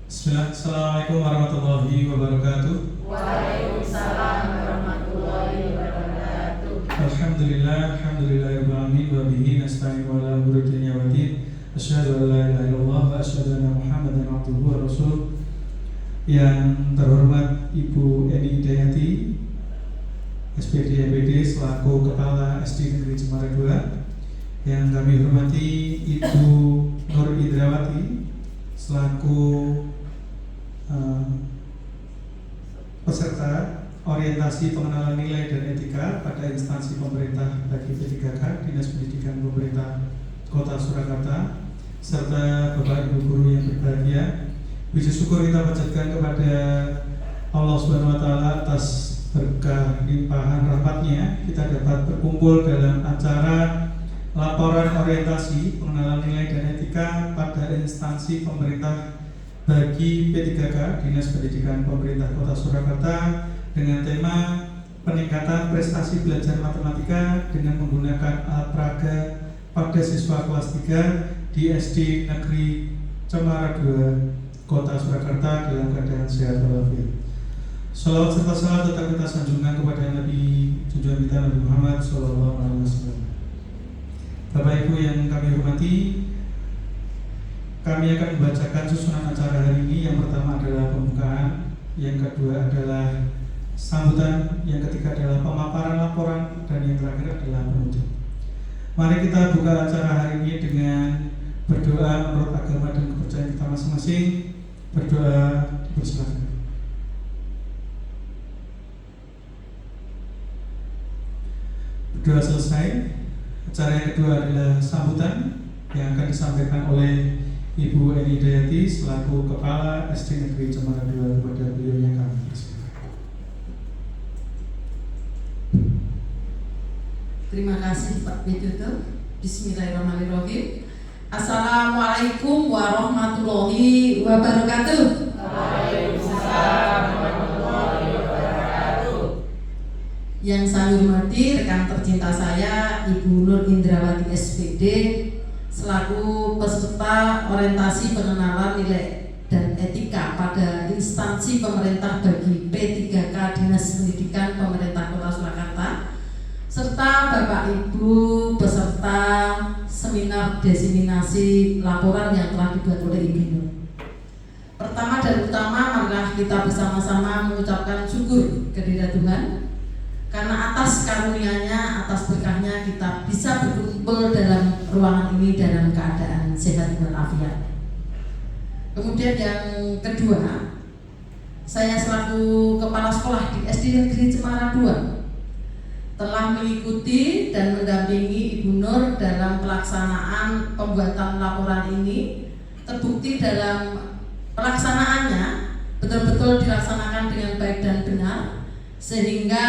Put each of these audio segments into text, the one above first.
Assalamualaikum warahmatullahi wabarakatuh. Waalaikumsalam warahmatullahi wabarakatuh. Alhamdulillahirabbil alamin wa bihi nasta'inu ala umuri dunya waddin. Asyhadu an la ilaha illallah wa asyhadu anna Muhammadan abduhu wa rasuluh. Yang terhormat Ibu Eni Hidayati, SPD MPD selaku Kepala SD Negeri Cemara II. Yang kami hormati Ibu Nur Indrawati selaku peserta orientasi pengenalan nilai dan etika pada instansi pemerintah bagi P3K Dinas Pendidikan Pemerintah Kota Surakarta, serta Bapak Ibu guru yang berbahagia. Puji syukur kita panjatkan kepada Allah Subhanahu wa taala atas berkah limpahan rahmatnya kita dapat berkumpul dalam acara laporan orientasi pengenalan nilai dan etika pada instansi pemerintah bagi P3K Dinas Pendidikan Pemerintah Kota Surakarta dengan tema peningkatan prestasi belajar matematika dengan menggunakan alat peraga pada siswa kelas 3 di SD Negeri Cemara II Kota Surakarta dalam keadaan sehat walafiat. Shalawat serta salam tetap kita sanjungkan kepada Nabi junjungan kita Nabi Muhammad SAW. Bapak Ibu yang kami hormati, kami akan membacakan susunan acara hari ini. Yang pertama adalah pembukaan, yang kedua adalah sambutan, yang ketiga adalah pemaparan laporan, dan yang terakhir adalah penutup. Mari kita buka acara hari ini dengan berdoa menurut agama dan kepercayaan kita masing-masing. Berdoa bersama. Berdoa selesai. Acara yang kedua adalah sambutan yang akan disampaikan oleh Ibu Eni Hidayati selaku Kepala SD Negeri Cemara II. Kepada beliau yang kami persilakan. Terima kasih Pak Bejuto. Bismillahirrahmanirrahim. Assalamualaikum warahmatullahi wabarakatuh. Waalaikumsalam warahmatullahi wabarakatuh. Yang saya hormati rekan tercinta saya Ibu Nur Indrawati SPD selaku peserta orientasi pengenalan nilai dan etika pada instansi pemerintah bagi P3K Dinas Pendidikan Pemerintah Kota Surakarta, serta Bapak Ibu peserta seminar diseminasi laporan yang telah dibuat oleh Ibu Nur. Pertama dan utama, marilah kita bersama-sama mengucapkan syukur kehadirat Tuhan karena atas karunia-Nya, atas berkahnya kita bisa berkumpul dalam ruangan ini dalam keadaan sehat walafiat. Kemudian yang kedua, saya selaku kepala sekolah di SD Negeri Cemara II telah mengikuti dan mendampingi Ibu Nur dalam pelaksanaan pembuatan laporan ini. Terbukti dalam pelaksanaannya betul-betul dilaksanakan dengan baik dan benar, sehingga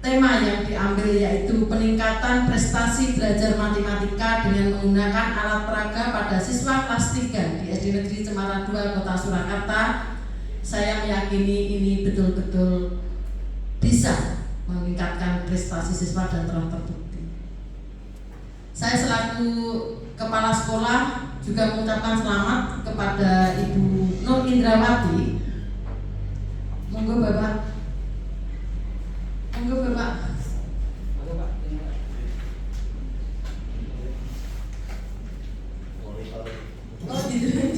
tema yang diambil yaitu peningkatan prestasi belajar matematika dengan menggunakan alat peraga pada siswa kelas 3 di SD Negeri Cemara II Kota Surakarta. Saya meyakini ini betul-betul bisa meningkatkan prestasi siswa dan telah terbukti. Saya selaku kepala sekolah juga mengucapkan selamat kepada Ibu Nur Indrawati. Monggo Bapak. Monggo Bapak. Oh, di depan.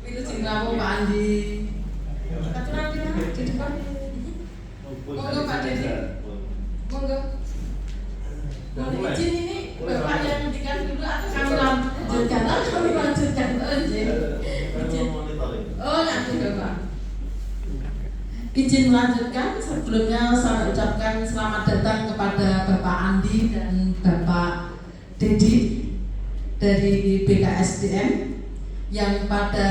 Itu Cintramu Pak Andi. Aturan di depan. Monggo Pak Dedi. Monggo. Mohon izin ini Bapak yang hentikan dulu atau kami lanjutkan? Kami lanjutkan. Izin. Oh, nanti Bapak. Izin melanjutkan. Sebelumnya saya ucapkan selamat datang kepada Bapak Andi dan Bapak Dedi dari BKSDM yang pada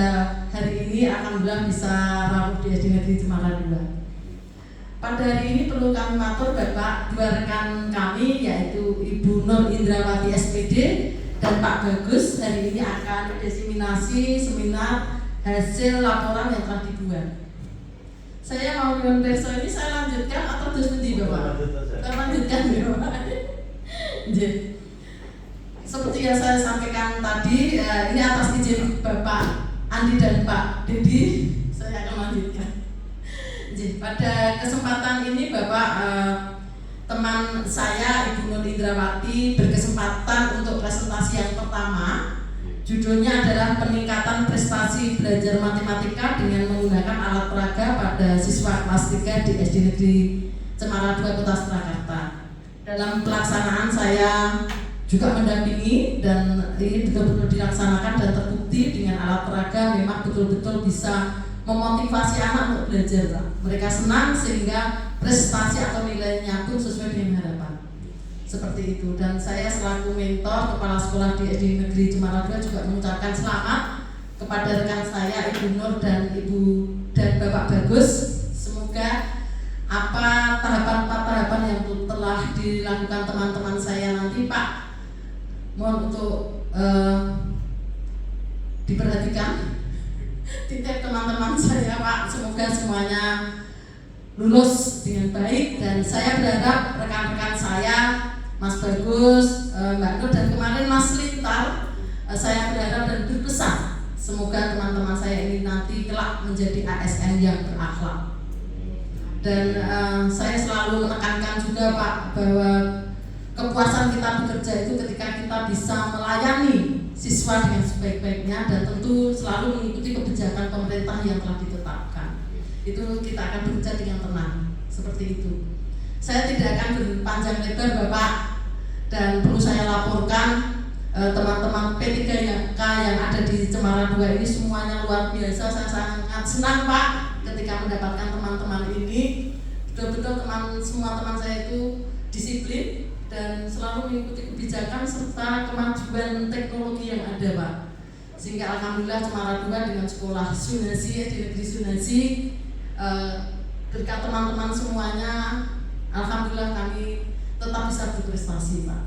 hari ini alhamdulillah bisa rawuh di SD Negeri Cemara II. Pada hari ini perlu kami matur Bapak dua rekan kami yaitu Ibu Nur Indrawati SPD dan Pak Bagus hari ini akan diseminasi seminar hasil laporan yang telah dibuat. Saya mau dengan perso ini saya lanjutkan atau terus nanti Bapak? Saya lanjutkan ya Bapak. Seperti yang saya sampaikan tadi, ini atas izin Bapak Andi dan Pak Dedi, saya akan lanjutkan. Pada kesempatan ini Bapak teman saya Ibu Nur Indrawati berkesempatan untuk presentasi yang pertama. Judulnya adalah peningkatan prestasi belajar matematika dengan menggunakan alat peraga pada siswa kelas 3 di SD Negeri Cemara 2 Kota Surakarta. Dalam pelaksanaan saya juga mendampingi dan ini betul-betul dilaksanakan dan terbukti dengan alat peraga memang betul-betul bisa memotivasi anak untuk belajar. Mereka senang sehingga prestasi atau nilainya pun sesuai dengan harapan. Seperti itu, dan saya selaku mentor kepala sekolah di SD Negeri Cemara 2 juga mengucapkan selamat kepada rekan saya Ibu Nur dan Bapak Bagus. Semoga apa tahapan yang telah dilakukan teman-teman saya nanti Pak mohon untuk diperhatikan titip teman-teman saya Pak, semoga semuanya lulus dengan baik, dan saya berharap rekan-rekan saya Mas Bagus, Mbak Nur, dan kemarin Mas Lintar, saya berharap dan berpesan semoga teman-teman saya ini nanti kelak menjadi ASN yang berakhlak. Dan saya selalu menekankan juga Pak bahwa kepuasan kita bekerja itu ketika kita bisa melayani siswa dengan sebaik-baiknya dan tentu selalu mengikuti kebijakan pemerintah yang telah ditetapkan. Itu kita akan bekerja dengan tenang, seperti itu. Saya tidak akan berpanjang lebar Bapak, dan perlu saya laporkan teman-teman P3K yang ada di Cemara 2 ini semuanya luar biasa. Saya sangat senang Pak ketika mendapatkan teman-teman ini. Betul-betul semua teman saya itu disiplin dan selalu mengikuti kebijakan serta kemajuan teknologi yang ada Pak. Sehingga alhamdulillah Cemara 2 dengan sekolah Sunasi di Negeri Sunasi berkat teman-teman semuanya, alhamdulillah kami tetap bisa berprestasi Pak.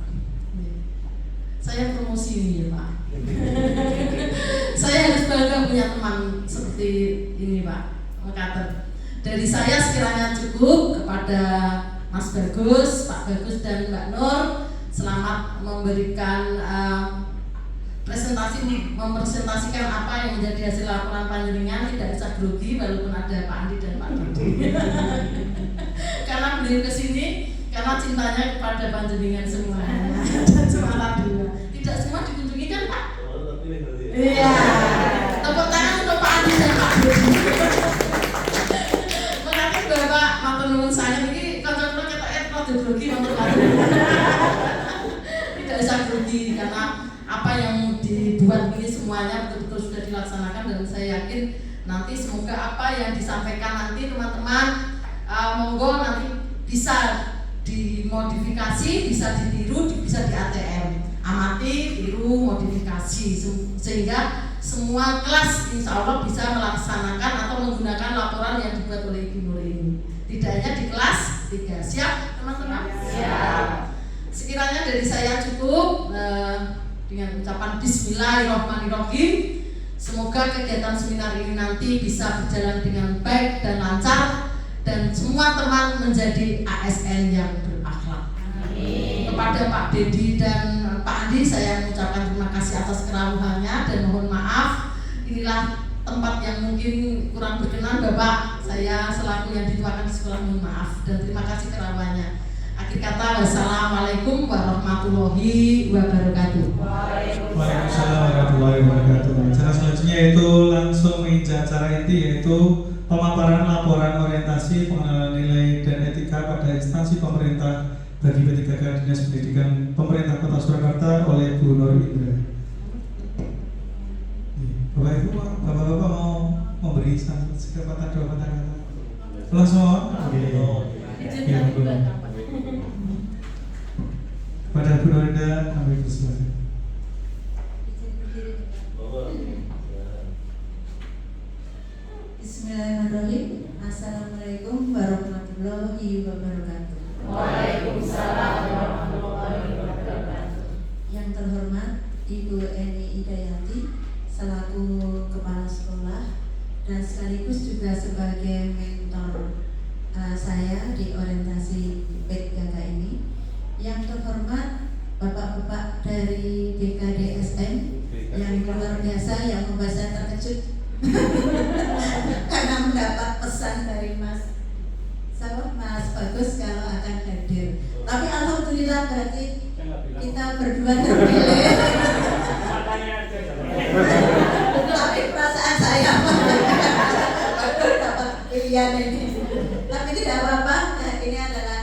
Saya promosi ini ya Pak. Saya harus bangga punya teman seperti ini Pak. Makasih. Dari saya sekiranya cukup. Kepada Mas Bagus, Pak Bagus dan Mbak Nur, selamat memberikan mempresentasikan apa yang menjadi hasil laporan panjenengan. Tidak bisa grogi walaupun ada Pak Andi dan Pak Dodi. Karena beliau kesini karena cintanya kepada panjenengan semuanya dan Cemara 2. Tidak semua dikunjungi kan Pak? Iya. Tepuk tangan untuk Pak Andi dan Pak Dodi. Makasih Bapak matur nuwun saya ini kanca-kanca ketok rada grogi matur nuwun. Tidak bisa grogi karena apa yang dibuat ini semuanya betul-betul sudah dilaksanakan, dan saya yakin nanti semoga apa yang disampaikan nanti teman-teman monggo nanti bisa dimodifikasi, bisa ditiru, bisa di ATM, amati, tiru, modifikasi, sehingga semua kelas insya Allah bisa melaksanakan atau menggunakan laporan yang dibuat oleh Ibu Nur ini. Tidak hanya di kelas 3. Siap teman-teman? Siap. Sekiranya dari saya cukup dengan ucapan Bismillahirrahmanirrahim. Semoga kegiatan seminar ini nanti bisa berjalan dengan baik dan lancar, dan semua teman menjadi ASN yang berakhlak. Amin. Kepada Pak Dedi dan Pak Andi saya mengucapkan terima kasih atas kerawuhannya dan mohon maaf. Inilah tempat yang mungkin kurang berkenan Bapak. Saya selaku yang dituakan di sekolah mohon maaf dan terima kasih kerawuhannya. Akhir kata, wassalamualaikum warahmatullahi wabarakatuh. Waalaikumsalam warahmatullahi wabarakatuh. Acara selanjutnya itu langsung menginjak acara inti, yaitu pemaparan laporan orientasi pengenalan nilai dan etika pada instansi pemerintah bagi P3K Dinas Pendidikan Pemerintah Kota Surakarta oleh Bu Nur Indra. Bapak Ibu, Bapak-Bapak mau memberi sepatah dua patah kata? Langsung. Ya, pada Bu Nur Indra, kami persilakan. Bismillahirrahmanirrahim. Assalamualaikum warahmatullahi wabarakatuh. Waalaikumsalam warahmatullahi wabarakatuh. Yang terhormat Ibu Eni Idayati selaku kepala sekolah dan sekaligus juga sebagai mentor saya di orientasi P3K ini. Yang terhormat Bapak-bapak dari BKDSM yang luar biasa, yang membuat saya terkejut karena mendapat pesan dari Mas Bagus kalau akan hadir. Tapi alhamdulillah berarti kita berdua terpilih. Tapi perasaan saya dapat pilihan ini. Tapi tidak apa-apa. Ini adalah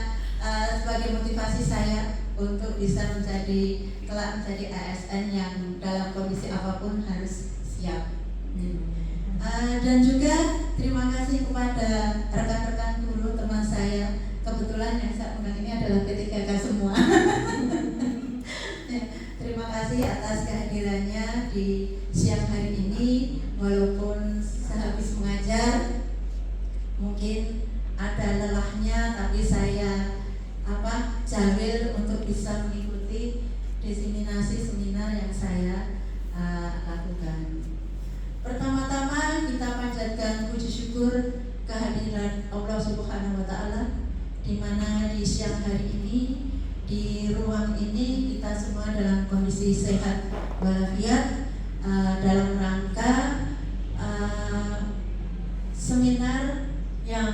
sebagai motivasi saya untuk bisa kelak menjadi ASN yang dalam kondisi apapun harus siap. Dan juga terima kasih kepada rekan-rekan guru teman saya. Kebetulan yang saya undang ini adalah P3K semua. Ya, terima kasih atas kehadirannya di siang hari ini. Walaupun sehabis mengajar mungkin ada lelahnya, tapi saya jawil untuk bisa mengikuti diseminasi seminar yang saya lakukan. Pertama-tama kita panjatkan puji syukur kehadiran Allah Subhanahu wa Ta'ala, di mana di siang hari ini di ruang ini kita semua dalam kondisi sehat walafiat, dalam rangka seminar yang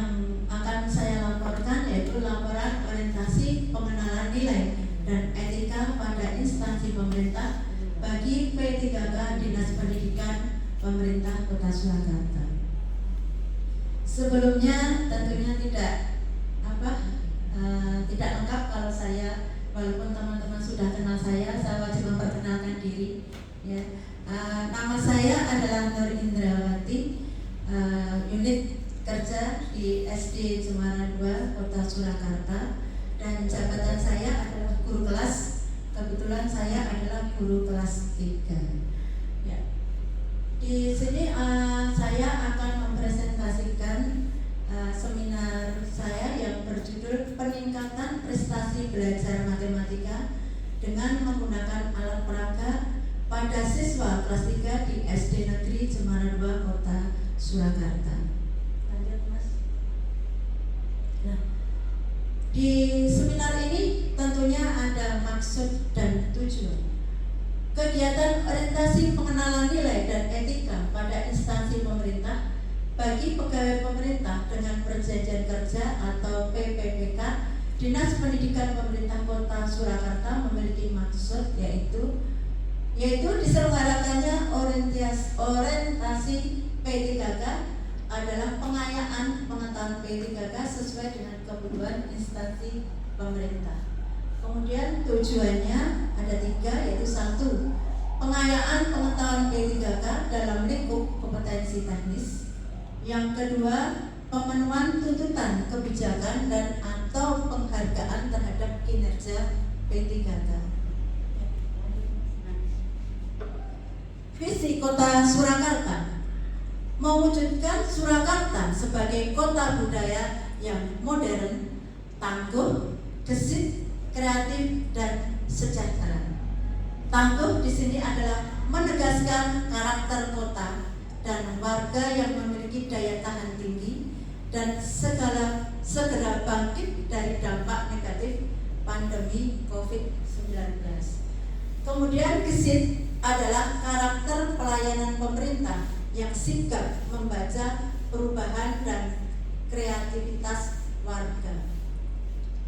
akan saya laporkan, yaitu laporan orientasi pengenalan nilai dan etika pada instansi pemerintah bagi P3K Dinas Pendidikan Pemerintah Kota Surakarta. Sebelumnya tentunya tidak lengkap kalau saya, walaupun teman-teman sudah kenal saya wajib memperkenalkan diri. Ya. Nama saya adalah Nur Indrawati, unit kerja di SD Cemara 2 Kota Surakarta, dan jabatan saya adalah guru kelas. Kebetulan saya adalah guru kelas 3. Ya. Di sini saya akan mempresentasikan seminar saya yang berjudul Peningkatan Prestasi Belajar Matematika dengan menggunakan alat peraga pada siswa kelas 3 di SD Negeri Cemara 2 Kota Surakarta. Lanjut, Mas. Nah, di seminar ini tentunya ada maksud dan tujuan. Kegiatan orientasi pengenalan nilai dan etika pada instansi pemerintah bagi pegawai pemerintah dengan perjanjian kerja atau PPPK Dinas Pendidikan Pemerintah Kota Surakarta memiliki maksud yaitu diselenggarakannya orientasi P3K adalah pengayaan pengetahuan P3K sesuai dengan kebutuhan instansi pemerintah. Kemudian tujuannya ada 3, yaitu 1, pengayaan pengetahuan P3K dalam lingkup kompetensi teknis. Yang kedua, pemenuhan tuntutan kebijakan dan atau penghargaan terhadap kinerja P3K. Visi Kota Surakarta mewujudkan Surakarta sebagai kota budaya yang modern, tangguh, gesit, kreatif, dan sejahtera. Tangguh di sini adalah menegaskan karakter kota dan warga yang memiliki daya tahan tinggi dan segera bangkit dari dampak negatif pandemi COVID-19. Kemudian gesit adalah karakter pelayanan pemerintah yang sigap membaca perubahan dan kreativitas warga.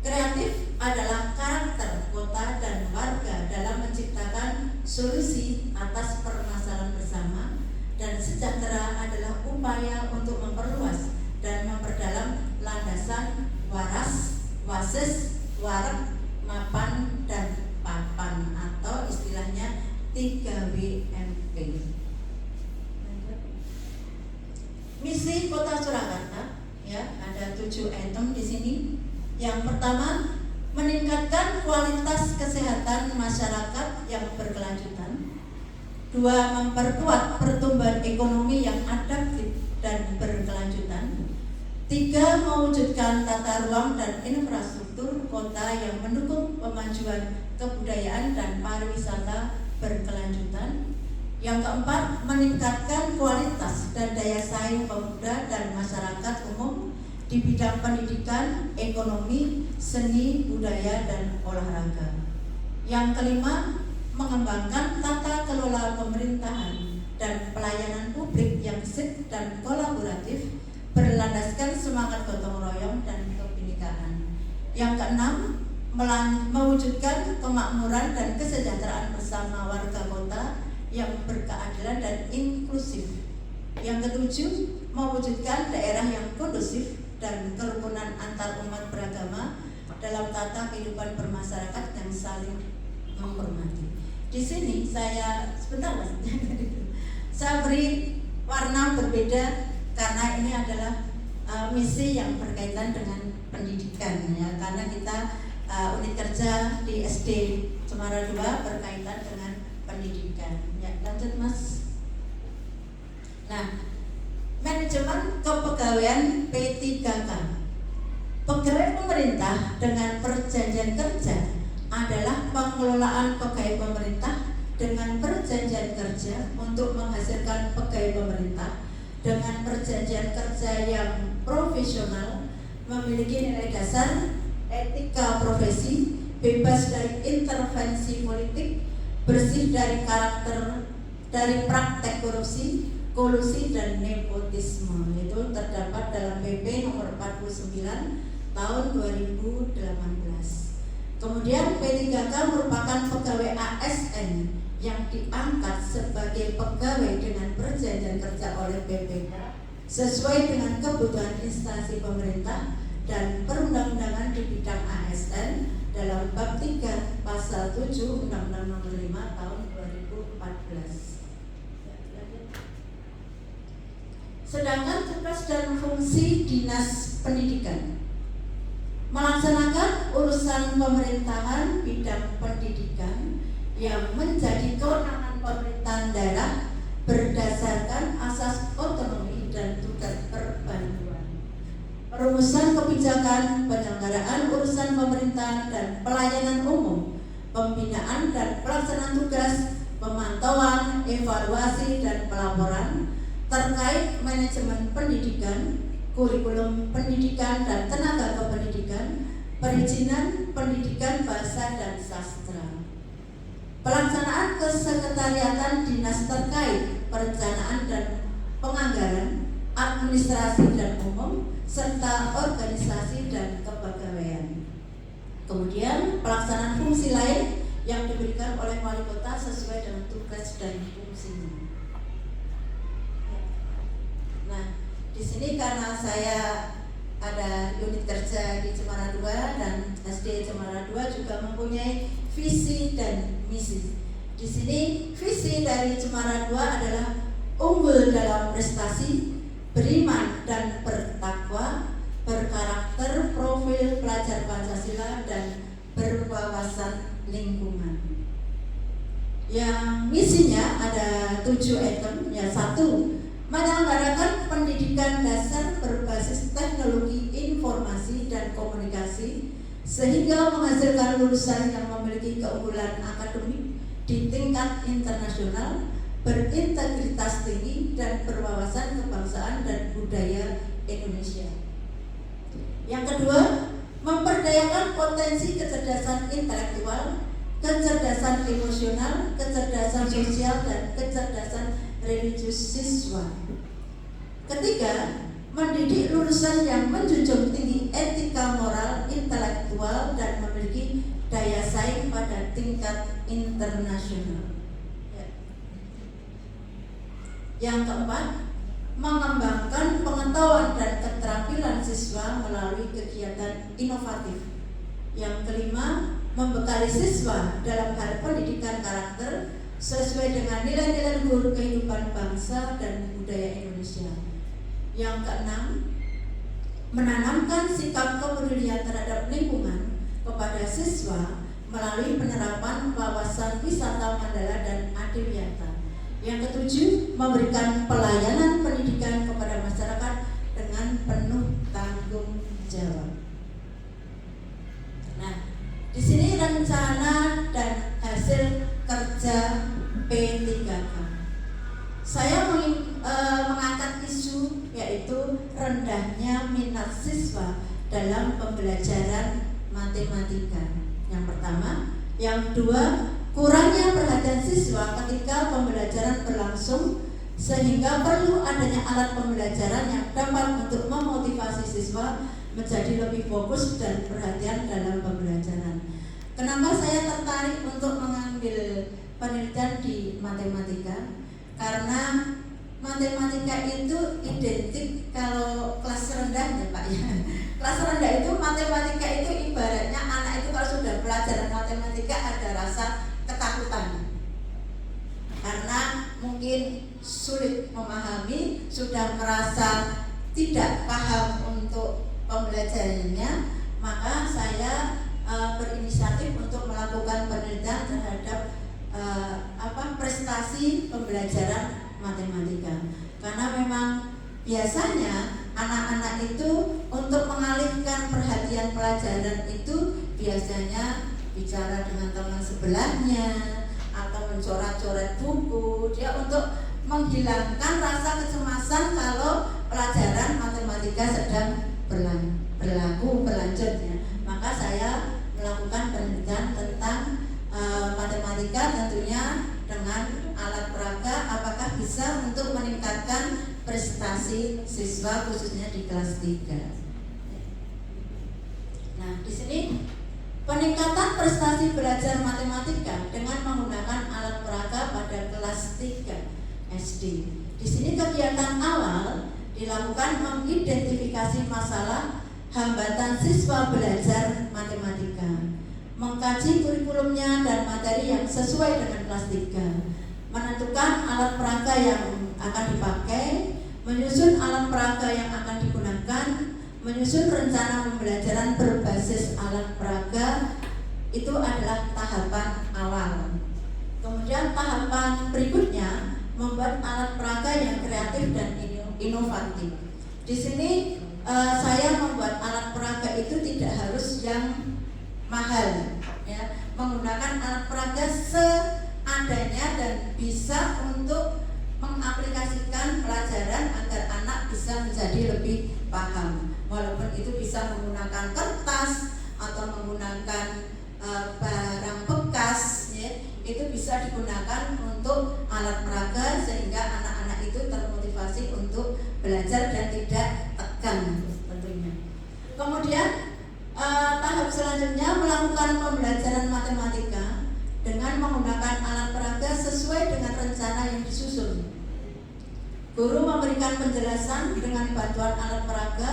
Kreatif adalah karakter kota dan warga dalam menciptakan solusi atas permasalahan bersama, dan sejahtera adalah upaya untuk memperluas dan memperdalam landasan waras, wasis, warek, mapan, dan papan, atau istilahnya 3WMP. Misi Kota Surakarta, ya, ada 7 item di sini. Yang pertama, meningkatkan kualitas kesehatan masyarakat yang berkelanjutan. 2, memperkuat pertumbuhan ekonomi yang adaptif dan berkelanjutan. 3, mewujudkan tata ruang dan infrastruktur kota yang mendukung kemajuan kebudayaan dan pariwisata berkelanjutan. Yang keempat, meningkatkan kualitas dan daya saing pemuda dan masyarakat umum di bidang pendidikan, ekonomi, seni, budaya, dan olahraga. Yang kelima, mengembangkan tata kelola pemerintahan dan pelayanan publik yang dan kolaboratif berlandaskan semangat gotong royong dan kebinekaan. Yang keenam, mewujudkan kemakmuran dan kesejahteraan bersama warga kota yang berkeadilan dan inklusif. Yang ketujuh, mewujudkan daerah yang kondusif dan kerukunan antar umat beragama dalam tata kehidupan bermasyarakat yang saling menghormati. Di sini saya sebentar Mas, saya beri warna berbeda karena ini adalah misi yang berkaitan dengan pendidikan ya, karena kita unit kerja di SD Cemara 2 berkaitan dengan pendidikan. Ya, lanjut Mas. Nah, manajemen kepegawaian P3K. Pegawai pemerintah dengan perjanjian kerja adalah pengelolaan pegawai pemerintah dengan perjanjian kerja untuk menghasilkan pegawai pemerintah dengan perjanjian kerja yang profesional, memiliki nilai dasar etika profesi, bebas dari intervensi politik, bersih dari praktek korupsi, kolusi dan nepotisme. Itu terdapat dalam PP nomor 49 tahun 2018. Kemudian P3K merupakan pegawai ASN yang diangkat sebagai pegawai dengan perjanjian kerja oleh BPK sesuai dengan kebutuhan instansi pemerintah dan perundang-undangan di bidang ASN dalam bab 3 pasal 7 Undang-Undang Nomor 5 tahun 2014. Sedangkan tugas dan fungsi Dinas Pendidikan melaksanakan urusan pemerintahan bidang pendidikan yang menjadi kewenangan pemerintahan daerah berdasarkan asas otonomi dan tugas perbantuan. Perumusan kebijakan, penyelenggaraan urusan pemerintahan dan pelayanan umum, pembinaan dan pelaksanaan tugas, pemantauan, evaluasi dan pelaporan terkait manajemen pendidikan, kurikulum pendidikan dan tenaga kependidikan, perizinan pendidikan bahasa dan sastra. Pelaksanaan kesekretariatan dinas terkait perencanaan dan penganggaran, administrasi dan umum, serta organisasi dan kepegawaian. Kemudian pelaksanaan fungsi lain yang diberikan oleh wali kota sesuai dengan tugas dan fungsinya. Nah, di sini karena saya ada unit kerja di Cemara 2 dan SD Cemara 2 juga mempunyai visi dan misi. Di sini visi dari Cemara 2 adalah unggul dalam prestasi, beriman dan bertakwa, berkarakter, profil pelajar Pancasila dan berwawasan lingkungan. Yang misinya ada 7 item. Ya, 1. Menyelenggarakan pendidikan dasar berbasis teknologi informasi dan komunikasi sehingga menghasilkan lulusan yang memiliki keunggulan akademik di tingkat internasional, berintegritas tinggi dan berwawasan kebangsaan dan budaya Indonesia. Yang kedua, memperdayakan potensi kecerdasan intelektual, kecerdasan emosional, kecerdasan sosial dan kecerdasan religius siswa. Ketiga, mendidik lulusan yang menjunjung tinggi etika moral, intelektual dan memiliki daya saing pada tingkat internasional. Yang keempat, mengembangkan pengetahuan dan keterampilan siswa melalui kegiatan inovatif. Yang kelima, membekali siswa dalam hal pendidikan karakter sesuai dengan nilai-nilai luhur kehidupan bangsa dan budaya Indonesia. Yang keenam, menanamkan sikap kepedulian terhadap lingkungan kepada siswa melalui penerapan wawasan wisata Mandala dan Adiwiyata. Yang ketujuh, memberikan pelayanan pendidikan kepada masyarakat dengan penuh tanggung jawab. Nah, di sini rencana dan hasil kerja P3K. Saya mengangkat isu yaitu rendahnya minat siswa dalam pembelajaran matematika. Yang pertama, yang kedua, kurangnya perhatian siswa ketika pembelajaran berlangsung sehingga perlu adanya alat pembelajaran yang dapat untuk memotivasi siswa menjadi lebih fokus dan perhatian dalam pembelajaran. Kenapa saya tertarik untuk mengambil penelitian di matematika? Karena matematika itu identik kalau kelas rendah ya Pak ya. Kelas rendah itu matematika itu ibaratnya anak itu kalau sudah pelajaran matematika ada rasa ketakutan. Karena mungkin sulit memahami, sudah merasa tidak paham untuk pembelajarannya, maka saya berinisiatif untuk melakukan penelitian terhadap prestasi pembelajaran matematika. Karena memang biasanya anak-anak itu untuk mengalihkan perhatian pelajaran itu biasanya bicara dengan teman sebelahnya atau mencoret-coret buku, dia untuk menghilangkan rasa kecemasan kalau pelajaran matematika sedang berlanjut ya. Maka saya melakukan penelitian tentang matematika, tentunya dengan alat peraga, apakah bisa untuk meningkatkan prestasi siswa khususnya di kelas 3. Nah, di sini peningkatan prestasi belajar matematika dengan menggunakan alat peraga pada kelas 3 SD. Di sini kegiatan awal dilakukan mengidentifikasi masalah hambatan siswa belajar matematika, mengkaji kurikulumnya dan materi yang sesuai dengan kelas 3, menentukan alat peraga yang akan dipakai, menyusun alat peraga yang akan digunakan, menyusun rencana pembelajaran berbasis alat peraga. Itu adalah tahapan awal. Kemudian tahapan berikutnya membuat alat peraga yang kreatif dan inovatif. Di sini saya membuat alat peraga itu tidak harus yang mahal, ya, menggunakan alat peraga seadanya dan bisa untuk mengaplikasikan pelajaran agar anak bisa menjadi lebih paham. Walaupun itu bisa menggunakan kertas atau menggunakan barang bekas, ya, itu bisa digunakan untuk alat peraga sehingga anak-anak itu termotivasi untuk belajar dan tidak tegang tentunya. Kemudian tahap selanjutnya melakukan pembelajaran matematika dengan menggunakan alat peraga sesuai dengan rencana yang disusun. Guru memberikan penjelasan dengan bantuan alat peraga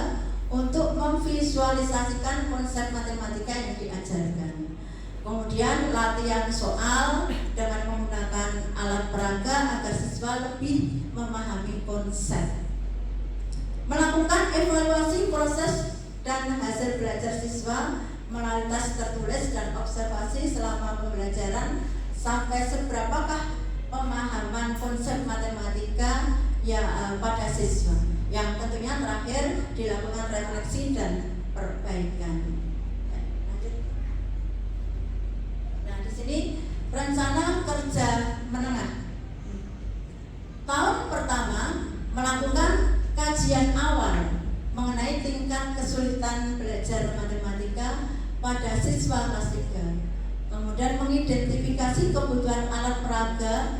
untuk memvisualisasikan konsep matematika yang diajarkan. Kemudian latihan soal dengan menggunakan alat peraga agar siswa lebih memahami konsep. Melakukan evaluasi proses dan hasil belajar siswa melalui tes tertulis dan observasi selama pembelajaran sampai seberapakah pemahaman konsep matematika pada siswa. Yang tentunya terakhir dilakukan refleksi dan perbaikan. Nah, di sini rencana kerja menengah. Tahun pertama melakukan kajian awal mengenai tingkat kesulitan belajar matematika pada siswa kelas 3. Kemudian mengidentifikasi kebutuhan alat peraga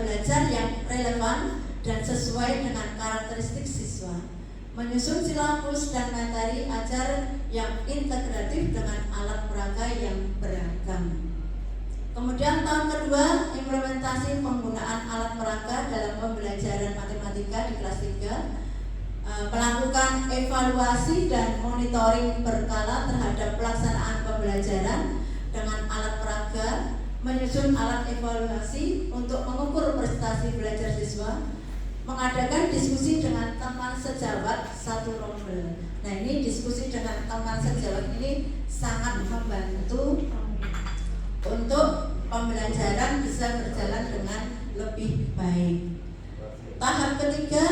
belajar yang relevan dan sesuai dengan karakteristik siswa. Menyusun silabus dan materi ajar yang integratif dengan alat peraga yang beragam. Kemudian tahun kedua implementasi penggunaan alat peraga dalam pembelajaran matematika di kelas 3, melakukan evaluasi dan monitoring berkala terhadap pelaksanaan pembelajaran dengan alat peraga, menyusun alat evaluasi untuk mengukur prestasi belajar siswa, mengadakan diskusi dengan teman sejawat satu rombel. Nah, ini diskusi dengan teman sejawat ini sangat membantu untuk pembelajaran bisa berjalan dengan lebih baik. Tahun ketiga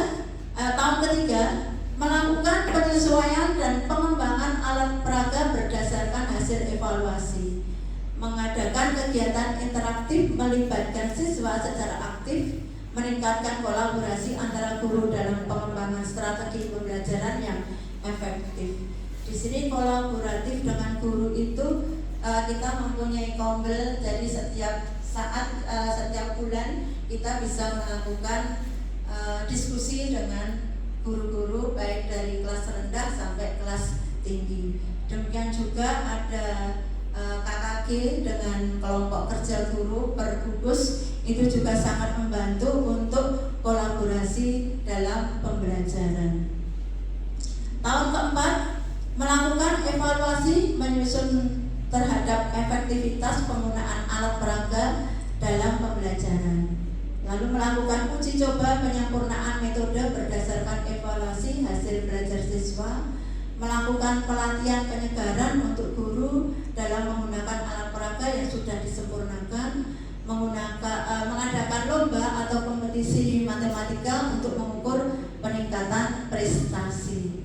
melakukan penyesuaian dan pengembangan alat peraga berdasarkan hasil evaluasi, mengadakan kegiatan interaktif melibatkan siswa secara aktif, meningkatkan kolaborasi antara guru dalam pengembangan strategi pembelajaran yang efektif. Di sini kolaboratif dengan guru itu kita mempunyai kombel, jadi setiap saat setiap bulan kita bisa melakukan diskusi dengan guru-guru baik dari kelas rendah sampai kelas tinggi. Demikian juga ada KKG dengan kelompok kerja guru per gugus, itu juga sangat membantu untuk kolaborasi dalam pembelajaran. Tahun keempat, melakukan evaluasi menyusun terhadap efektivitas penggunaan alat peraga dalam pembelajaran. Lalu melakukan uji coba penyempurnaan metode berdasarkan evaluasi hasil belajar siswa, melakukan pelatihan penyegaran untuk guru dalam menggunakan alat peraga yang sudah disempurnakan, mengadakan lomba atau kompetisi matematika untuk mengukur peningkatan prestasi.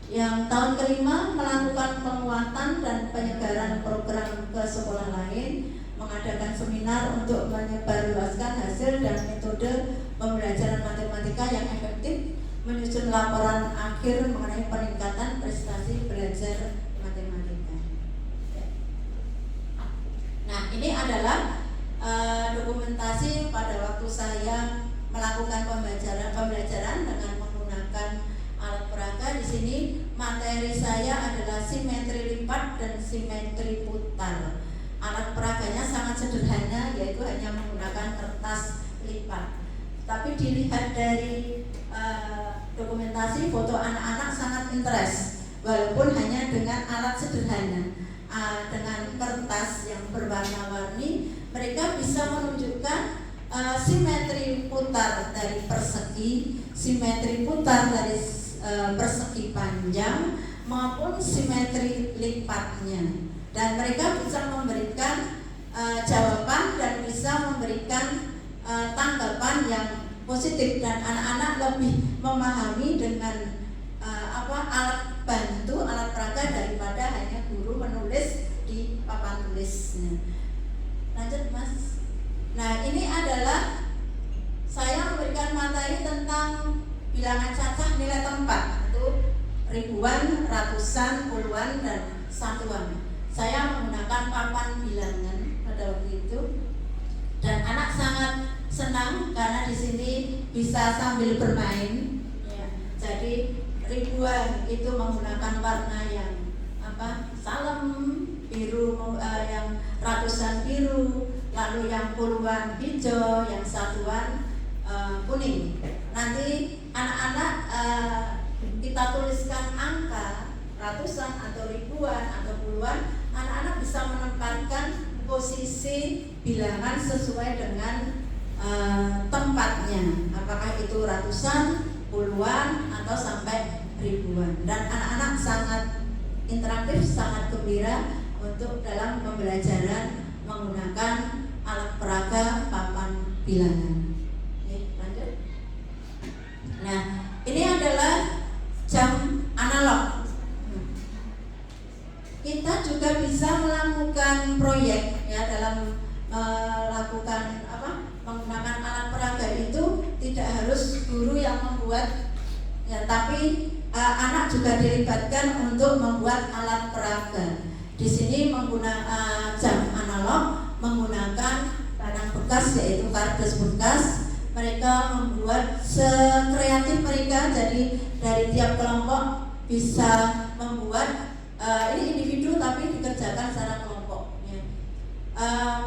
Yang tahun kelima, melakukan penguatan dan penyegaran program ke sekolah lain, mengadakan seminar untuk menyebarluaskan hasil dan metode pembelajaran matematika yang efektif, menyusun laporan akhir mengenai peningkatan prestasi belajar matematika. Nah, ini adalah dokumentasi pada waktu saya melakukan pembelajaran dengan menggunakan alat peraga. Di sini materi saya adalah simetri lipat dan simetri putar. Alat peraganya sangat sederhana, yaitu hanya menggunakan kertas lipat. Tapi dilihat dari dokumentasi foto anak-anak sangat interest, walaupun hanya dengan alat sederhana, dengan kertas yang berwarna-warni, mereka bisa menunjukkan simetri putar dari persegi, simetri putar dari persegi panjang, maupun simetri lipatnya. Dan mereka bisa memberikan jawaban dan bisa memberikan tanggapan yang positif, dan anak-anak lebih memahami dengan alat bantu, alat peraga daripada hanya guru menulis di papan tulisnya. Lanjut Mas. Nah, ini adalah saya memberikan materi tentang bilangan cacah nilai tempat, itu ribuan, ratusan, puluhan, dan satuan. Saya menggunakan papan bilangan pada waktu itu, dan anak sangat senang karena di sini bisa sambil bermain. Ya, jadi ribuan itu menggunakan warna yang salem, biru, yang ratusan biru, lalu yang puluhan hijau, yang satuan kuning. Nanti anak-anak kita tuliskan angka ratusan atau ribuan atau puluhan, anak-anak bisa menempatkan posisi bilangan sesuai dengan tempatnya, apakah itu ratusan, puluhan, atau sampai ribuan. Dan anak-anak sangat interaktif, sangat gembira untuk dalam pembelajaran menggunakan alat peraga papan bilangan. Oke, lanjut. Nah, ini adalah jam analog. Kita juga bisa melakukan proyek ya dalam melakukan menggunakan alat peraga itu tidak harus guru yang membuat ya, tapi anak juga dilibatkan untuk membuat alat peraga. Di sini menggunakan jam analog, menggunakan barang bekas yaitu kardus bekas. Mereka membuat sekreatif mereka, jadi dari tiap kelompok bisa membuat ini individu tapi dikerjakan secara kelompok ya.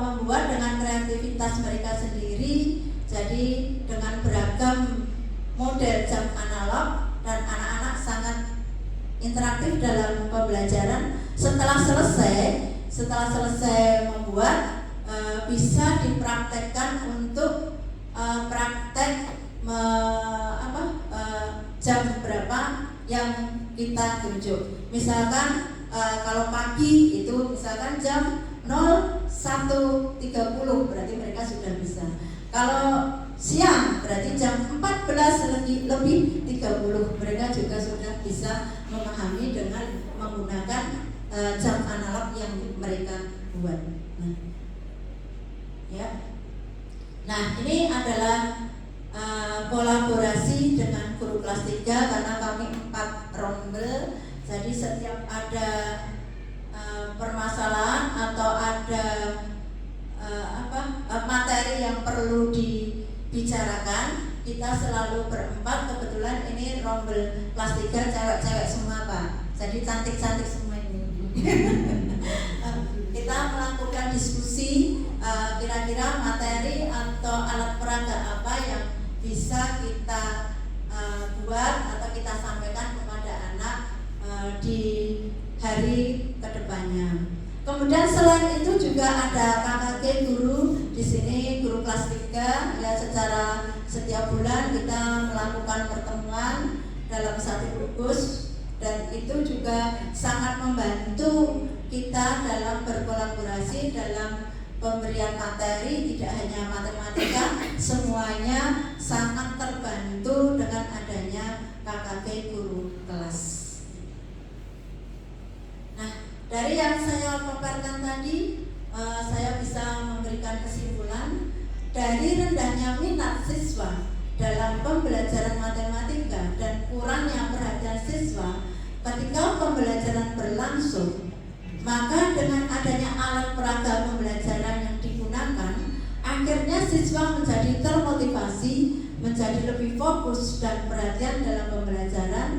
Membuat dengan kreativitas mereka sendiri, jadi dengan beragam model jam analog, dan anak-anak sangat interaktif dalam pembelajaran. Setelah selesai membuat, bisa dipraktekkan untuk praktek jam berapa yang kita tunjuk. Misalkan kalau pagi itu misalkan jam 01.30 berarti mereka sudah bisa. Kalau siang berarti jam 14.30 mereka juga sudah bisa memahami dengan menggunakan jam analog yang mereka buat. Nah, ini adalah kolaborasi dengan guru kelas 3 karena kami 4 rombel. Jadi setiap ada permasalahan atau ada materi yang perlu dibicarakan. Kita selalu berempat, kebetulan ini rombel kelas 3 cewek-cewek semua Pak, jadi cantik-cantik semua ini. Kita melakukan diskusi kira-kira materi atau alat peraga apa yang bisa kita buat atau kita sampaikan kepada anak di hari kedepannya. Kemudian selain itu juga ada KKG guru di sini, guru kelas 3 ya, secara setiap bulan kita melakukan pertemuan dalam satu gugus, dan itu juga sangat membantu kita dalam berkolaborasi dalam pemberian materi. Tidak hanya matematika, semuanya sangat terbantu dengan adanya KKG guru kelas. Nah, dari yang saya paparkan tadi, saya bisa memberikan kesimpulan dari rendahnya minat siswa dalam pembelajaran matematika dan kurangnya perhatian siswa ketika pembelajaran berlangsung, maka dengan adanya alat peraga pembelajaran yang digunakan, akhirnya siswa menjadi termotivasi, menjadi lebih fokus dan perhatian dalam pembelajaran,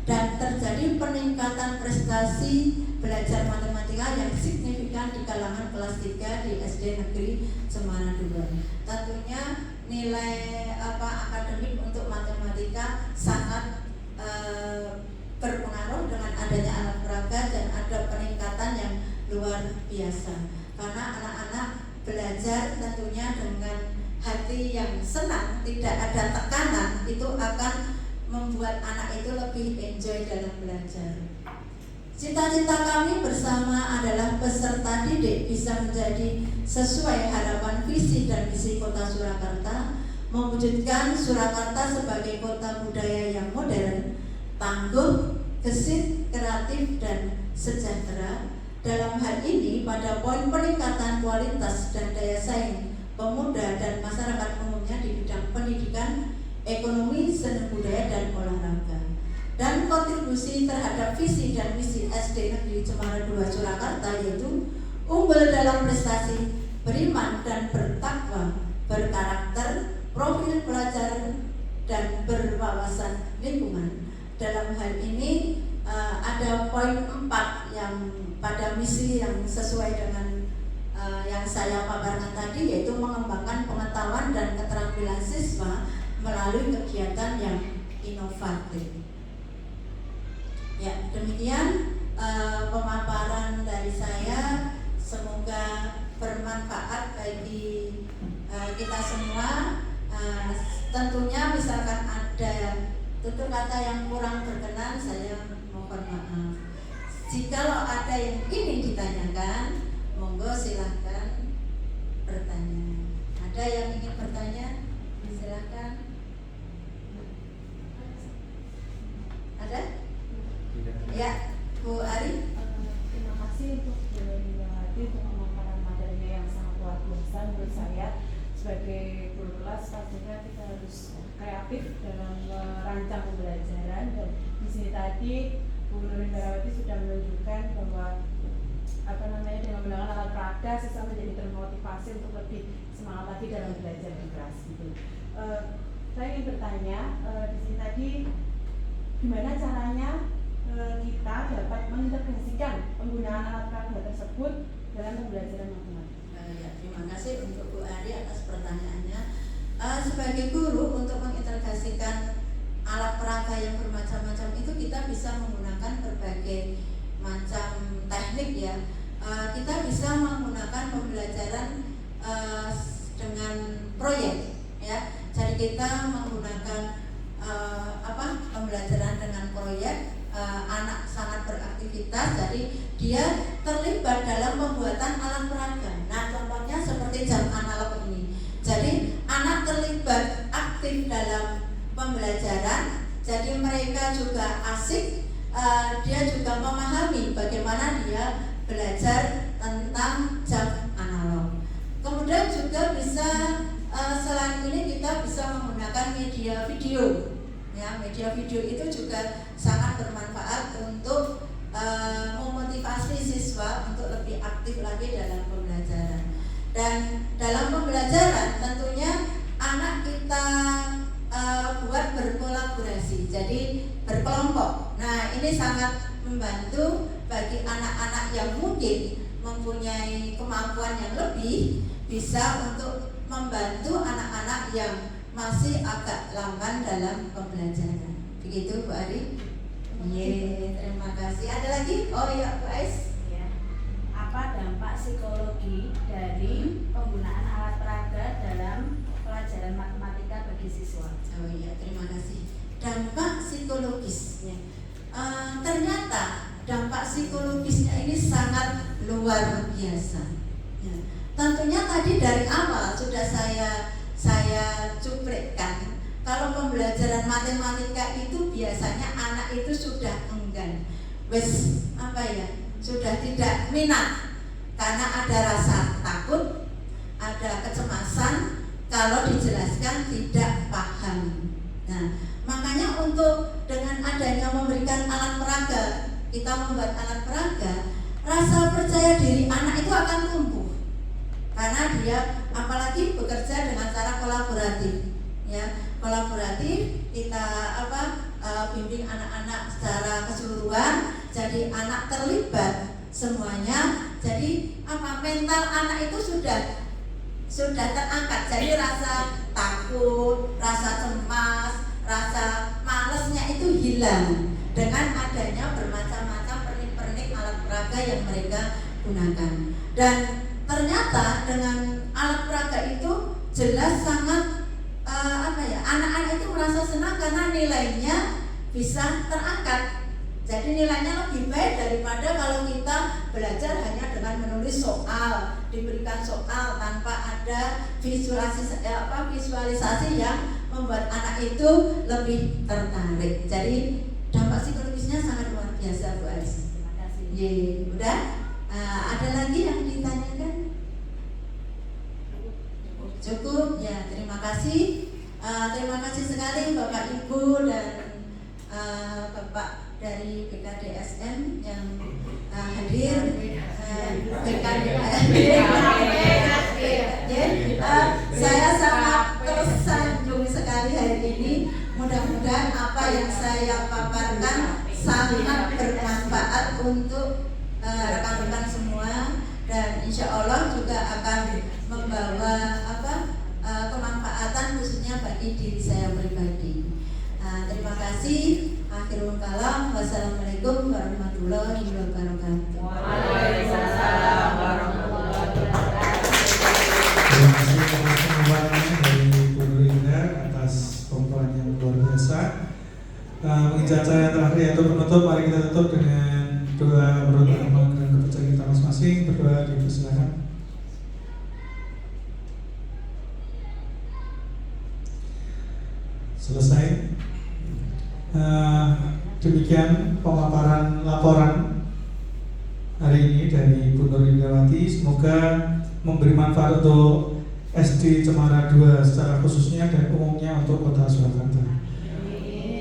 dan terjadi peningkatan prestasi belajar matematika yang signifikan di kalangan kelas 3 di SD Negeri Cemara 2. Tentunya nilai akademik untuk matematika sangat berpengaruh dengan adanya alat peraga, dan ada peningkatan yang luar biasa karena anak-anak belajar tentunya dengan hati yang senang, tidak ada tekanan. Itu akan membuat anak itu lebih enjoy dalam belajar. Cita-cita kami bersama adalah peserta didik bisa menjadi sesuai harapan visi dan misi Kota Surakarta, mewujudkan Surakarta sebagai kota budaya yang modern, tangguh, gesit, kreatif, dan sejahtera. Dalam hal ini, pada poin peningkatan kualitas dan daya saing pemuda dan masyarakat umumnya di bidang pendidikan, ekonomi, seni budaya, dan olahraga, dan kontribusi terhadap visi dan misi SD Negeri Cemara 2 Surakarta, yaitu unggul dalam prestasi, beriman dan bertakwa, berkarakter, profil pelajaran, dan berwawasan lingkungan. Dalam hal ini ada poin 4 yang pada misi yang sesuai dengan yang saya paparkan tadi, yaitu mengembangkan pengetahuan dan keterampilan siswa melalui kegiatan yang inovatif. Ya, demikian pemaparan dari saya. Semoga bermanfaat bagi kita semua. Tentunya misalkan ada tutur kata yang kurang berkenan, saya mohon maaf. Jikalau ada yang ingin ditanyakan, monggo silahkan bertanya. Ada yang ingin bertanya? Silahkan. Ada? Ya, Bu Ari. Terima kasih untuk Bu Indrawati untuk pemaparan materinya yang sangat luar biasa. Menurut saya sebagai guru kelas pastinya kita harus kreatif dalam merancang pembelajaran, dan di sini tadi Bu Indrawati sudah menunjukkan bahwa dengan menggunakan alat peraga siswa menjadi termotivasi untuk lebih semangat lagi dalam belajar di kelas gitu. Saya ingin bertanya di sini tadi gimana caranya kita dapat mengintegrasikan penggunaan alat peraga tersebut dalam pembelajaran matematika. Ya, terima kasih untuk Bu Ari atas pertanyaannya. Sebagai guru, untuk mengintegrasikan alat peraga yang bermacam-macam itu kita bisa menggunakan berbagai macam teknik ya. Kita bisa menggunakan pembelajaran dengan proyek ya. Jadi kita menggunakan pembelajaran dengan proyek. Anak sangat beraktivitas, jadi dia terlibat dalam pembuatan alat peraga. Nah, contohnya seperti jam analog ini. Jadi anak terlibat aktif dalam pembelajaran, jadi mereka juga asik. Dia juga memahami bagaimana dia belajar tentang jam analog. Kemudian juga bisa selain ini kita bisa menggunakan media video. Ya, media video itu juga sangat bermanfaat untuk memotivasi siswa untuk lebih aktif lagi dalam pembelajaran. Dan dalam pembelajaran tentunya anak kita buat berkolaborasi, jadi berkelompok. Nah, ini sangat membantu bagi anak-anak yang mungkin mempunyai kemampuan yang lebih, bisa untuk membantu anak-anak yang masih agak lamban dalam pembelajaran. Begitu Bu Ari? Terima kasih. Ada lagi? Oh ya, Bu Ais. Ya. Apa dampak psikologi dari penggunaan alat peraga dalam pelajaran matematika bagi siswa? Oh iya, terima kasih. Dampak psikologisnya, ternyata dampak psikologisnya ini sangat luar biasa. Ya. Tentunya tadi dari awal sudah saya cuplikan, kalau pembelajaran matematika itu biasanya anak itu sudah enggan, sudah tidak minat karena ada rasa takut, ada kecemasan kalau dijelaskan tidak paham. Nah, makanya untuk dengan adanya memberikan alat peraga, kita membuat alat peraga, rasa percaya diri anak itu akan tumbuh karena dia apalagi bekerja dengan cara kolaboratif, ya kolaboratif. Kita bimbing anak-anak secara keseluruhan, jadi anak terlibat semuanya. Jadi mental anak itu sudah terangkat. Jadi rasa takut, rasa cemas, rasa malesnya itu hilang dengan adanya bermacam-macam pernik-pernik alat peraga yang mereka gunakan. Dan ternyata dengan alat peraga itu jelas sangat anak-anak itu merasa senang karena nilainya bisa terangkat. Jadi nilainya lebih baik daripada kalau kita belajar hanya dengan menulis soal, diberikan soal tanpa ada visualisasi yang membuat anak itu lebih tertarik. Jadi dampak psikologisnya sangat luar biasa, Bu Ais. Terima kasih. Udah? Ada lagi yang ditanyakan? Cukup? Ya, terima kasih. Terima kasih sekali Bapak Ibu dan Bapak dari BKDSM yang hadir. Saya sangat tersanjung sekali hari ini. Mudah-mudahan apa yang saya paparkan sangat bermanfaat untuk rekan-rekan semua, dan insya Allah juga akan membawa kemanfaatan khususnya bagi diri saya pribadi. Terima kasih. Akhirul kalam. Wassalamualaikum warahmatullahi wabarakatuh. Waalaikumsalam warahmatullahi wabarakatuh. Terima kasih atas pengumumannya dari Bu Nur Indah atas pemaparan yang luar biasa. Menginjak saya terakhir yaitu penutup, mari kita tutup dengan doa menurut agama dan kepercayaan kita masing-masing. Berdoa, dipersilakan. Selesai. Demikian pemaparan laporan hari ini dari Bu Nur Indrawati. Semoga memberi manfaat untuk SD Cemara 2 secara khususnya dan umumnya untuk Kota Surakarta.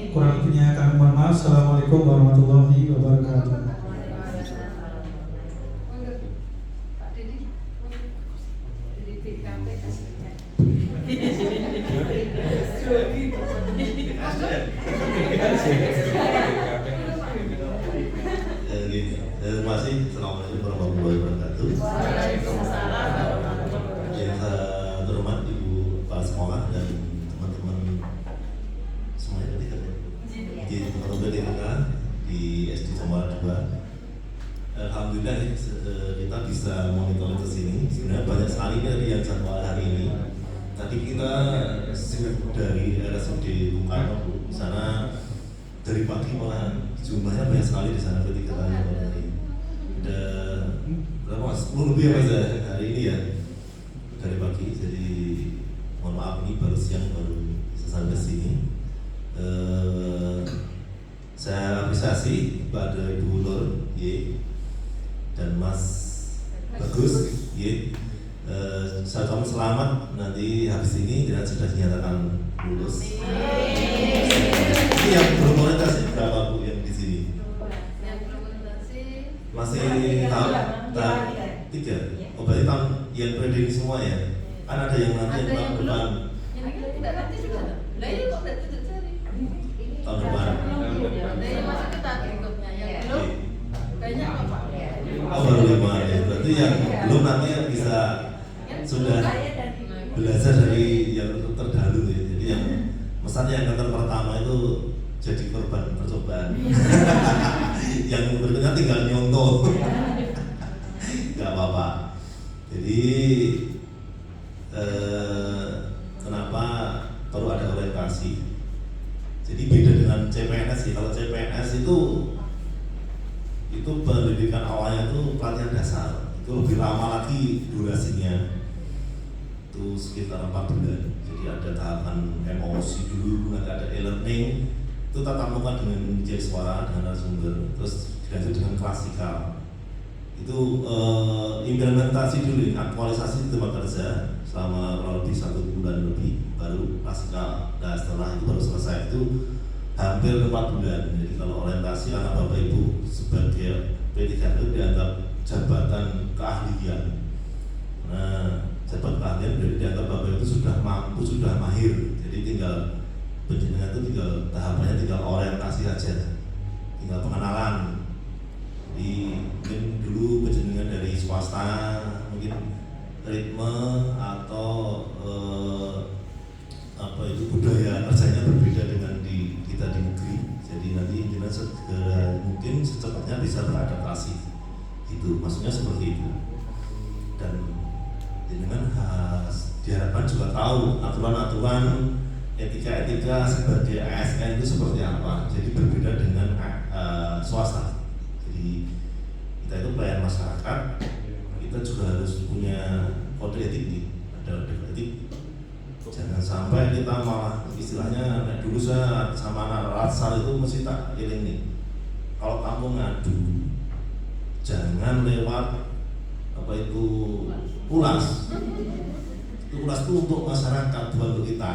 Kurang lebihnya kami mohon maaf. Assalamualaikum warahmatullahi wabarakatuh. Terima kasih. Assalamualaikum warahmatullahi wabarakatuh. Yang saya terhormat Ibu Kepala Sekolah dan teman-teman semuanya tadi kan di teman-teman DTK di SD Cemara 2. Alhamdulillah kita bisa monitor ke sini. Sebenarnya banyak sekali dari yang jadwal hari ini. Tadi kita dari RSUD Bung Karno, di sana dari pagi malah jumlahnya banyak sekali di sana ketika kali hari. Ada berapa? 10 lebih ya Mas hari ini ya dari pagi. Jadi mohon maaf ini baru siang baru bisa sampai sini. Saya apresiasi kepada Ibu Nur dan Mas Bagus. Saya ucapkan selamat, nanti habis ini tidak sudah dinyatakan lulus. Ini yang belum orientasi berapa Bu yang di sini? Masih tahun 3. Oh berarti tahun yang ready semua ya? Kan ada yang nanti Ada yang tahun belum. depan. Yang kita tidak nanti sudah. Lah ini kok udah tutup cari. Tahun depan. Nah ini masih kita berikutnya yang belum kayaknya apa Pak? Oh baru 5 ya. Berarti yang belum nanti bisa sudah belajar dari yang terdahulu ya. Jadi yang pesan yang angkatan pertama itu jadi korban percobaan. Yang berikutnya tinggal nyontoh. Gak apa-apa. Jadi kenapa perlu ada orientasi? Jadi beda dengan CPNS sih. Kalau CPNS itu pendidikan awalnya itu pelatihan dasar. Itu lebih lama lagi durasinya. Itu sekitar 4 bulan. Jadi ada tahapan emosi dulu, nanti ada e-learning. Itu tatap muka dengan ujian suara dengan narasumber, terus dilanjut dengan klasikal. Itu implementasi dulu, aktualisasi di tempat kerja selama kurang lebih 1 bulan lebih, baru klasikal. Nah setelah itu baru selesai, itu hampir 4 bulan. Jadi kalau orientasi anak bapak ibu sebagai P3K itu dianggap jabatan keahlian. Nah jabatan keahlian berarti dianggap bapak itu sudah mampu, sudah mahir. Jadi tinggal penjenengan itu tahapannya tinggal orientasi aja, tinggal pengenalan. Di mungkin dulu penjenengan dari swasta, mungkin ritme atau budaya kerjanya berbeda dengan kita di negeri. Jadi nanti kita segera mungkin secepatnya bisa beradaptasi. Itu maksudnya seperti itu. Dan jenengan diharapkan juga tahu aturan-aturan etika sebagai ASN itu seperti apa. Jadi berbeda dengan swasta. Jadi kita itu pelayan masyarakat, kita juga harus punya kode etik nih. Ada kode etik. Jangan sampai kita malah istilahnya dulu saya sama anak Ratsal itu mesti tak iling nih. Kalau kamu ngadu, jangan lewat ulas. Itu ulas itu untuk masyarakat, bukan untuk kita.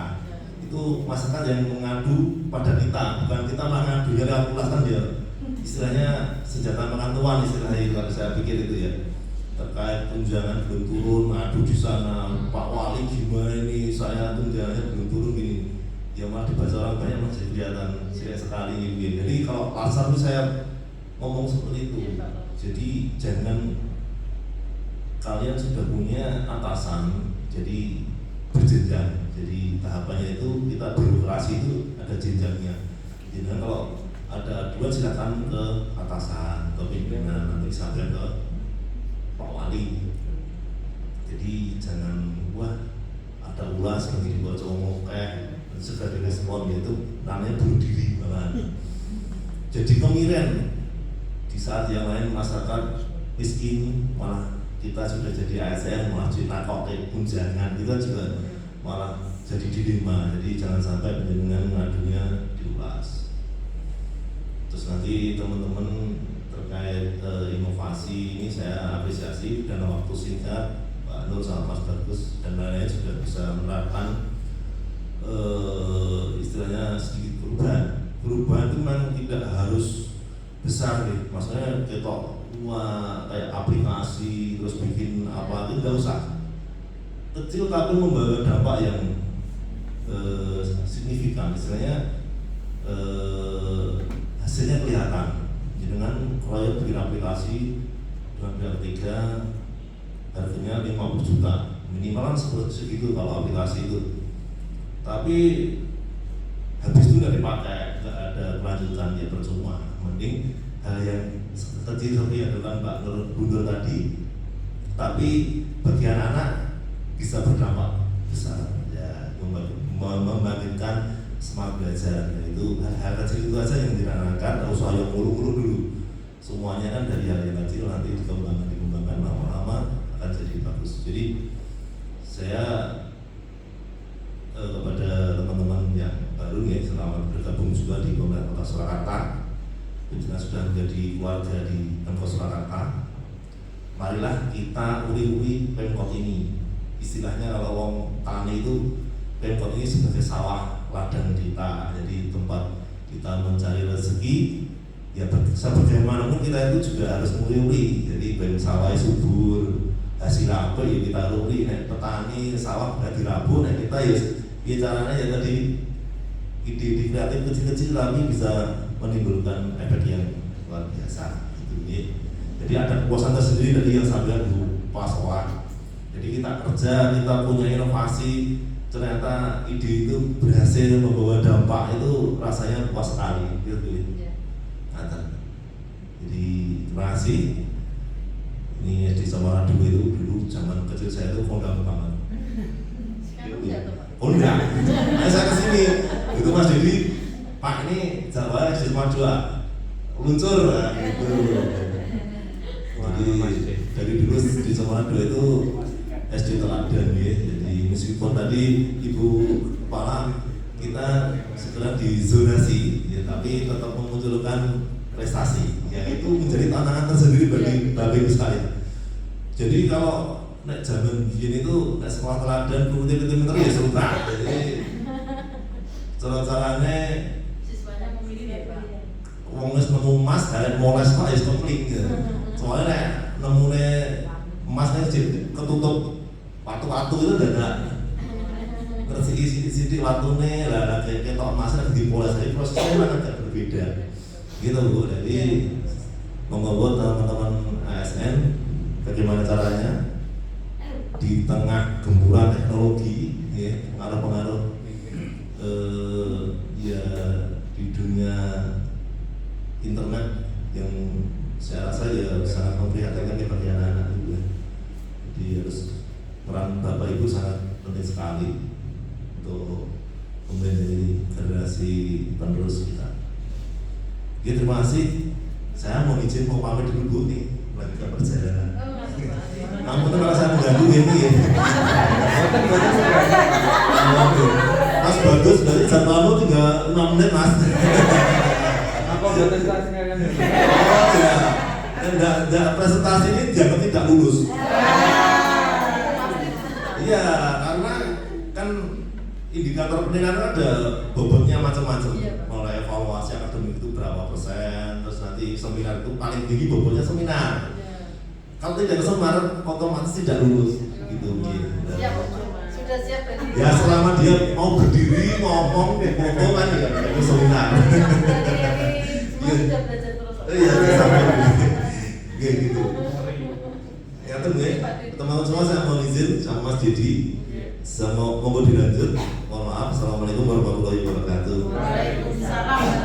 Itu masyarakat yang mengadu pada kita, bukan kita mengadu ya lewat ulas kan ya. Istilahnya senjata pengantuan istilahnya kalau saya pikir itu ya. Terkait tunjangan belum turun, ngadu di sana, Pak Wali gimana ini, saya tunjangannya belum turun gini. Ya malah dibaca orang banyak masih kelihatan serius sekali gitu. Jadi kalau pasar itu saya ngomong seperti itu. Jadi jangan kalian sudah punya atasan, jadi berjenjang. Jadi tahapannya itu kita birokrasi itu ada jenjangnya. Jadi kalau ada aduan silakan ke atasan, ke pimpinan, nanti sampai ke Pak Wali. Jadi jangan ada ulas lagi dibaca ngomong segera direspon, yaitu namanya bunuh diri malahan. Jadi pengiren di saat yang lain masyarakat miskin, malah kita sudah jadi ASN malah cerita kotek tunjangan, kita juga malah jadi dilema. Jadi jangan sampai penjenengan ngadunya diulas. Terus nanti teman-teman terkait inovasi ini saya apresiasi dalam waktu singkat Pak Nur sama Mas Bagus dan lain-lain sudah bisa menerapkan istilahnya sedikit perubahan itu memang tidak harus besar nih, maksudnya ketok kayak aplikasi terus bikin apa itu nggak usah, kecil tapi membawa dampak yang signifikan, istilahnya hasilnya kelihatan. Dengan proyek bikin aplikasi dengan pihak ketiga harganya 50 juta minimal kan segitu kalau aplikasi itu, tapi habis itu nggak dipakai, nggak ada kelanjutan, ya percuma. Mending hal yang kecil seperti yang dilakukan Mbak Nur tadi, tapi bagi anak-anak bisa berdampak besar ya, membangkitkan semangat belajar. Itu hal kecil itu aja yang diranangkan, tidak usah yang mulu-mulu dulu. Semuanya kan dari hal yang kecil nanti dikembangkan lama-lama akan jadi bagus. Jadi saya kepada teman-teman yang baru ya, selamat bergabung juga di Pemerintah Kota Surakarta. Kita sudah menjadi keluarga di Pemkot Surakarta. Marilah kita uli-uli Pemkot ini. Istilahnya kalau wong tani itu Pemkot ini sebagai sawah ladang kita, jadi tempat kita mencari rezeki. Ya sebagaimanapun kita itu juga harus uli-uli. Jadi ben sawah subur, hasil apa ya kita ruri, nek petani sawah berarti rabu, nek kita ya caranya ya tadi ide-ide kreatif kecil-kecil tapi bisa menimbulkan efek yang luar biasa gitu ya. Jadi ada kepuasan tersendiri dari yang sambil pasokan. Jadi kita kerja, kita punya inovasi, ternyata ide itu berhasil membawa dampak, itu rasanya puas sekali gitu ya. Jadi terima kasih. Ini di Samara dulu itu dulu zaman kecil saya itu kondang banget. Sekarang jatuh Pak. Oh enggak, saya kesini itu Mas Dedi, Pak ini Jawa SD Cuma 2 luncur lah gitu. Jadi dari dulu di Cuma 2 itu SD teladan ya. Jadi meskipun tadi Ibu Kepala kita segera dizonasi ya, tapi tetap memunculkan prestasi ya, itu menjadi tantangan tersendiri bagi Bapak Ibu sekalian. Jadi kalau nek zaman begini itu nek sekolah teladan pinter-pinter ya suka. Jadi cara-caranya Siswanya memilih ya Pak. wong wis nemu emas garek moles kok ya stopling gitu. Soalnya nek nemune emas nek ketutup watu-watu itu dadak bersih sidik watune lah ketok emasnya dipoles, jadi prosesnya memang agak berbeda gitu Bu. Jadi monggo teman-teman ASN bagaimana caranya di tengah gempuran teknologi ya, pengaruh-pengaruh ya di dunia internet yang saya rasa ya sangat memprihatinkan bagi anak-anak juga. Jadi harus peran Bapak Ibu sangat penting sekali untuk membentuk generasi penerus kita. Ya, terima kasih. Saya mau izin mau pamit dulu Bu nih, lanjutkan perjalanan. Namun kalau saya mengganggu ini ya. Mas bagus, berarti jadwalmu tinggal 6 menit Mas. Apa buatan kelas kalian? Oh ya, enggak presentasi ini dianggap tidak lulus. Iya, karena kan indikator penilaian ada bobotnya macam-macam. Mulai evaluasi akademik itu berapa persen, terus nanti seminar itu paling tinggi bobotnya seminar. Kalau tidak seminar otomatis tidak lulus gitu. Siap, sudah siap tadi. Ya selama dia mau berdiri ngomong foto kan ya itu seminar. Semua sudah belajar terus. Iya, sampai gitu. Ya tunggu ya, teman-teman semua saya mau izin sama Mas Dedi, saya mau dilanjut. Mohon maaf, assalamualaikum warahmatullahi wabarakatuh. Waalaikumsalam.